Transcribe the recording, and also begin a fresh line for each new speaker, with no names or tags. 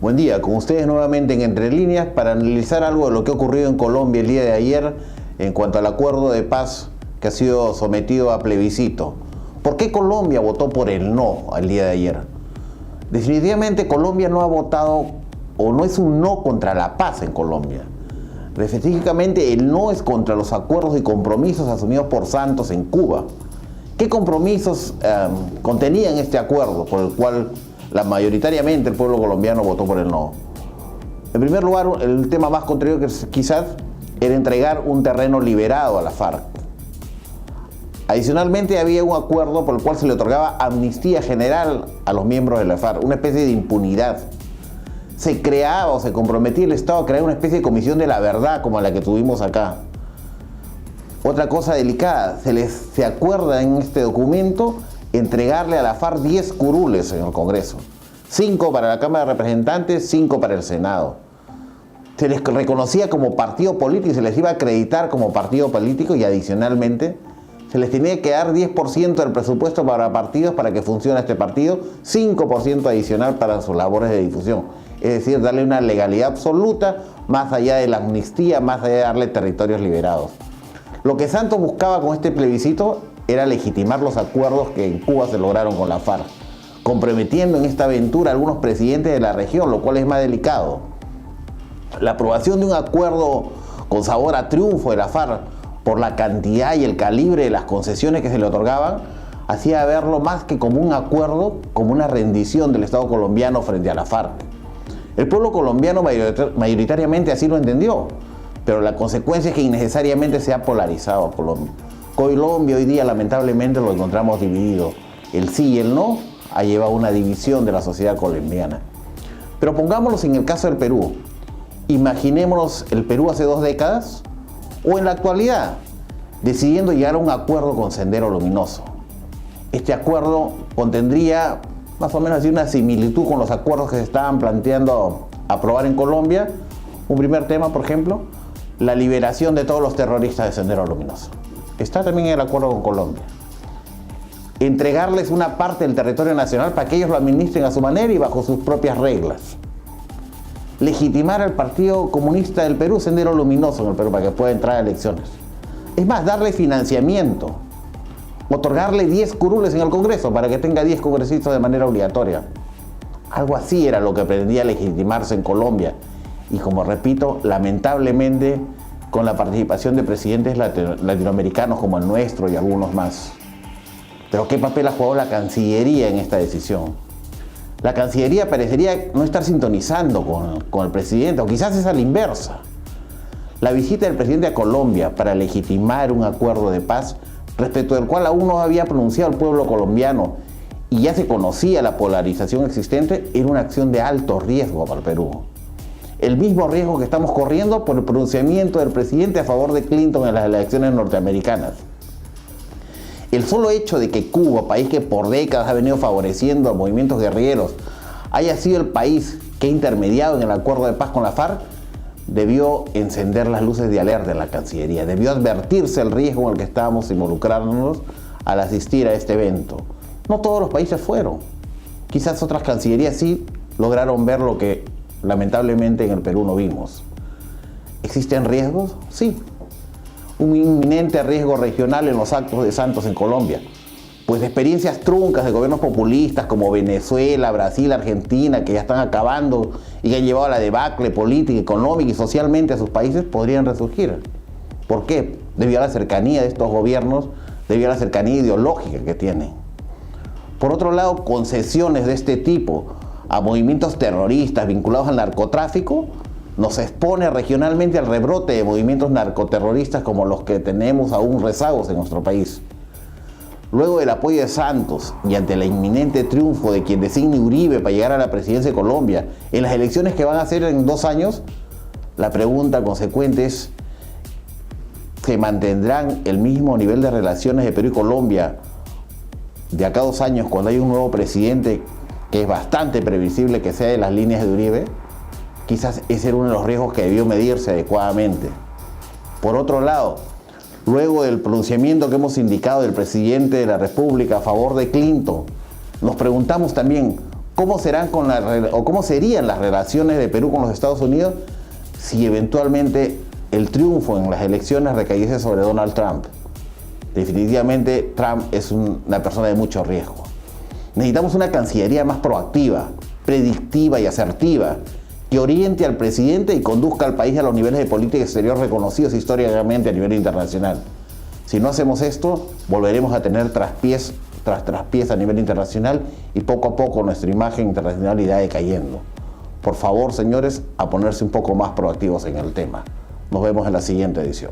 Buen día, con ustedes nuevamente en Entre Líneas para analizar algo de lo que ha ocurrido en Colombia el día de ayer en cuanto al acuerdo de paz que ha sido sometido a plebiscito. ¿Por qué Colombia votó por el no el día de ayer? Definitivamente Colombia no ha votado o no es un no contra la paz en Colombia. Específicamente el no es contra los acuerdos y compromisos asumidos por Santos en Cuba. ¿Qué compromisos contenían este acuerdo por el cual mayoritariamente el pueblo colombiano votó por el no? En primer lugar, el tema más controversial quizás era entregar un terreno liberado a la FARC. Adicionalmente había un acuerdo por el cual se le otorgaba amnistía general a los miembros de la FARC, una especie de impunidad. Se creaba o se comprometía el Estado a crear una especie de comisión de la verdad como la que tuvimos acá. Otra cosa delicada, se acuerda en este documento entregarle a la FARC 10 curules en el Congreso. 5 para la Cámara de Representantes, 5 para el Senado. Se les reconocía como partido político y se les iba a acreditar como partido político y adicionalmente se les tenía que dar 10% del presupuesto para partidos para que funcione este partido, 5% adicional para sus labores de difusión. Es decir, darle una legalidad absoluta más allá de la amnistía, más allá de darle territorios liberados. Lo que Santos buscaba con este plebiscito era legitimar los acuerdos que en Cuba se lograron con la FARC, comprometiendo en esta aventura a algunos presidentes de la región, lo cual es más delicado. La aprobación de un acuerdo con sabor a triunfo de la FARC por la cantidad y el calibre de las concesiones que se le otorgaban, hacía verlo más que como un acuerdo, como una rendición del Estado colombiano frente a la FARC. El pueblo colombiano mayoritariamente así lo entendió, pero la consecuencia es que innecesariamente se ha polarizado a Colombia. Colombia hoy día lamentablemente lo encontramos dividido. El sí y el no ha llevado a una división de la sociedad colombiana. Pero pongámonos en el caso del Perú. Imaginémonos el Perú hace 2 décadas o en la actualidad, decidiendo llegar a un acuerdo con Sendero Luminoso. Este acuerdo contendría más o menos así una similitud con los acuerdos que se estaban planteando aprobar en Colombia. Un primer tema, por ejemplo, la liberación de todos los terroristas de Sendero Luminoso. Está también en el acuerdo con Colombia. Entregarles una parte del territorio nacional para que ellos lo administren a su manera y bajo sus propias reglas. Legitimar al Partido Comunista del Perú, Sendero Luminoso en el Perú, para que pueda entrar a elecciones. Es más, darle financiamiento. Otorgarle 10 curules en el Congreso para que tenga 10 congresistas de manera obligatoria. Algo así era lo que pretendía legitimarse en Colombia. Y como repito, lamentablemente con la participación de presidentes latinoamericanos como el nuestro y algunos más. Pero ¿qué papel ha jugado la Cancillería en esta decisión? La Cancillería parecería no estar sintonizando con el presidente, o quizás es a la inversa. La visita del presidente a Colombia para legitimar un acuerdo de paz, respecto del cual aún no había pronunciado el pueblo colombiano y ya se conocía la polarización existente, era una acción de alto riesgo para el Perú. El mismo riesgo que estamos corriendo por el pronunciamiento del presidente a favor de Clinton en las elecciones norteamericanas. El solo hecho de que Cuba, país que por décadas ha venido favoreciendo a movimientos guerrilleros, haya sido el país que ha intermediado en el acuerdo de paz con la FARC, debió encender las luces de alerta en la Cancillería, debió advertirse el riesgo en el que estábamos involucrándonos al asistir a este evento. No todos los países fueron. Quizás otras cancillerías sí lograron ver lo que lamentablemente en el Perú no vimos. ¿Existen riesgos? Sí. Un inminente riesgo regional en los actos de Santos en Colombia. Pues de experiencias truncas de gobiernos populistas como Venezuela, Brasil, Argentina, que ya están acabando y que han llevado a la debacle política, económica y socialmente a sus países, podrían resurgir. ¿Por qué? Debido a la cercanía de estos gobiernos, debido a la cercanía ideológica que tienen. Por otro lado, concesiones de este tipo a movimientos terroristas vinculados al narcotráfico nos expone regionalmente al rebrote de movimientos narcoterroristas como los que tenemos aún rezagos en nuestro país. Luego del apoyo de Santos y ante el inminente triunfo de quien designe Uribe para llegar a la presidencia de Colombia en las elecciones que van a hacer en 2 años, la pregunta consecuente es: ¿se mantendrán el mismo nivel de relaciones de Perú y Colombia de acá a 2 años cuando hay un nuevo presidente que es bastante previsible que sea de las líneas de Uribe? Quizás ese era uno de los riesgos que debió medirse adecuadamente. Por otro lado, luego del pronunciamiento que hemos indicado del presidente de la República a favor de Clinton, nos preguntamos también ¿Cómo cómo serían las relaciones de Perú con los Estados Unidos si eventualmente el triunfo en las elecciones recayese sobre Donald Trump? Definitivamente Trump es una persona de mucho riesgo. Necesitamos una cancillería más proactiva, predictiva y asertiva, que oriente al presidente y conduzca al país a los niveles de política exterior reconocidos históricamente a nivel internacional. Si no hacemos esto, volveremos a tener traspiés tras traspiés a nivel internacional y poco a poco nuestra imagen internacional irá decayendo. Por favor, señores, a ponerse un poco más proactivos en el tema. Nos vemos en la siguiente edición.